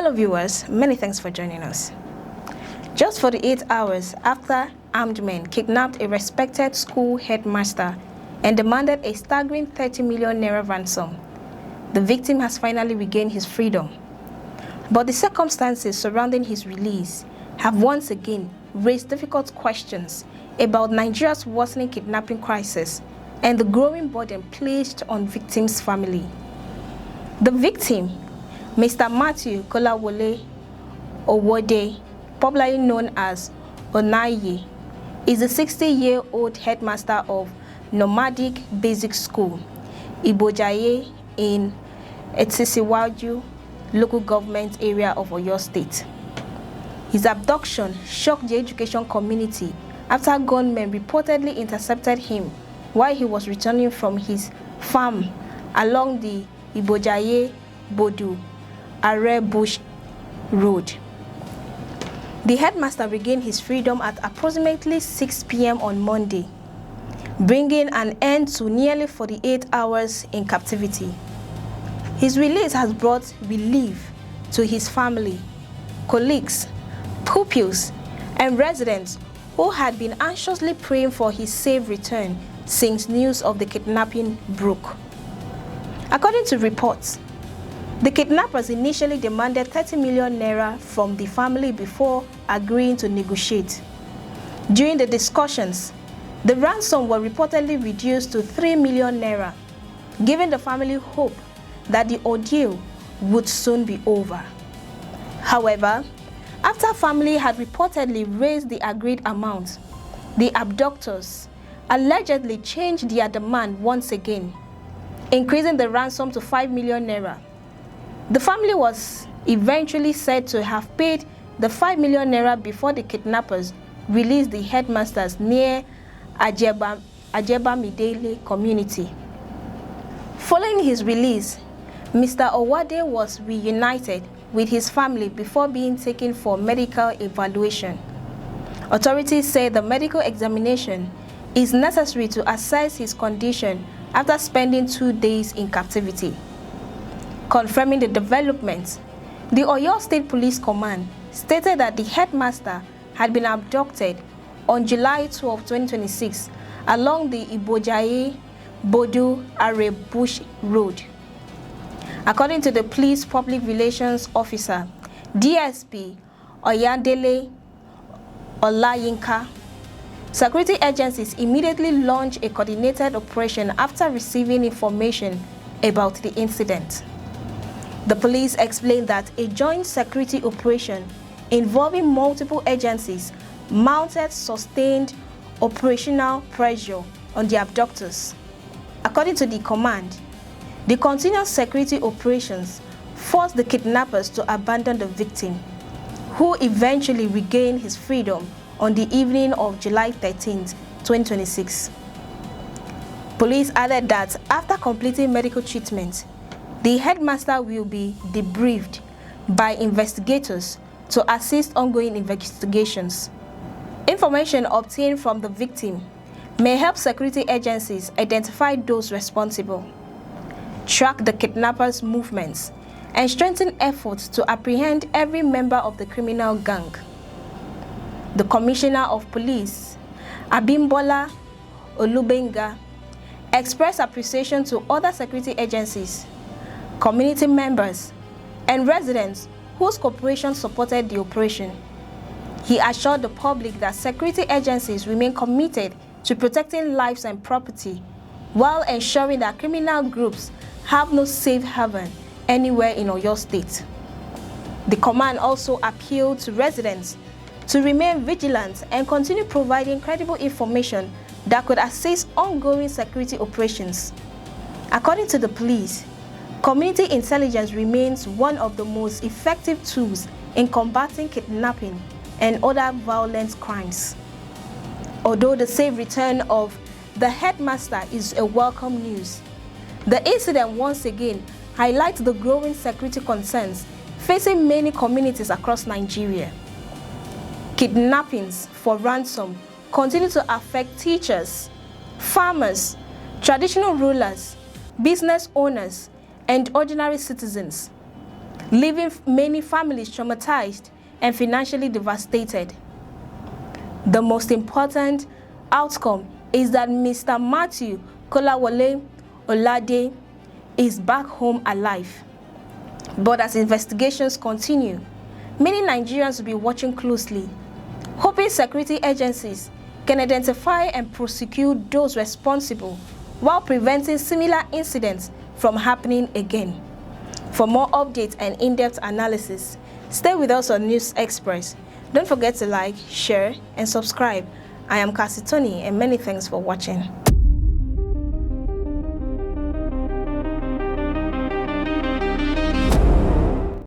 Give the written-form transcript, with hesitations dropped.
Hello viewers, many thanks for joining us. Just 48 hours after armed men kidnapped a respected school headmaster and demanded a staggering 30 million naira ransom, the victim has finally regained his freedom. But the circumstances surrounding his release have once again raised difficult questions about Nigeria's worsening kidnapping crisis and the growing burden placed on victims' family. The victim, Mr. Matthew Kolawole Owode, popularly known as Onaye, is a 60-year-old headmaster of Nomadic Basic School, Ibojaye in Etisiwaju local government area of Oyo State. His abduction shocked the education community after gunmen reportedly intercepted him while he was returning from his farm along the Ibojaye-Bodu Are Bush Road. The headmaster regained his freedom at approximately 6 p.m. on Monday, bringing an end to nearly 48 hours in captivity. His release has brought relief to his family, colleagues, pupils, and residents who had been anxiously praying for his safe return since news of the kidnapping broke. According to reports, the kidnappers initially demanded 30 million naira from the family before agreeing to negotiate. During the discussions, the ransom was reportedly reduced to 3 million naira, giving the family hope that the ordeal would soon be over. However, after family had reportedly raised the agreed amount, the abductors allegedly changed their demand once again, increasing the ransom to 5 million naira. The family was eventually said to have paid the 5 million naira before the kidnappers released the headmasters near Ajeba Midele community. Following his release, Mr. Owade was reunited with his family before being taken for medical evaluation. Authorities say the medical examination is necessary to assess his condition after spending 2 days in captivity. Confirming the developments, the Oyo State Police Command stated that the headmaster had been abducted on July 12, 2026 along the Ibojaye-Bodu Are Bush Road. According to the police public relations officer, DSP Oyandele Olayinka, security agencies immediately launched a coordinated operation after receiving information about the incident. The police explained that a joint security operation involving multiple agencies mounted sustained operational pressure on the abductors. According to the command, the continuous security operations forced the kidnappers to abandon the victim, who eventually regained his freedom on the evening of July 13, 2026. Police added that after completing medical treatment, the headmaster will be debriefed by investigators to assist ongoing investigations. Information obtained from the victim may help security agencies identify those responsible, track the kidnappers' movements, and strengthen efforts to apprehend every member of the criminal gang. The Commissioner of Police, Abimbola Olubenga, expressed appreciation to other security agencies, community members, and residents whose cooperation supported the operation. He assured the public that security agencies remain committed to protecting lives and property while ensuring that criminal groups have no safe haven anywhere in Oyo State. The command also appealed to residents to remain vigilant and continue providing credible information that could assist ongoing security operations. According to the police, community intelligence remains one of the most effective tools in combating kidnapping and other violent crimes. Although the safe return of the headmaster is a welcome news, the incident once again highlights the growing security concerns facing many communities across Nigeria. Kidnappings for ransom continue to affect teachers, farmers, traditional rulers, business owners, and ordinary citizens. leaving many families traumatized and financially devastated. The most important outcome is that Mr. Matthew Kolawole Olade is back home alive. But as investigations continue, many Nigerians will be watching closely, hoping security agencies can identify and prosecute those responsible while preventing similar incidents from happening again. For more updates and in-depth analysis, stay with us on News Express. Don't forget to like, share, and subscribe. I am Cassie Tony, and many thanks for watching.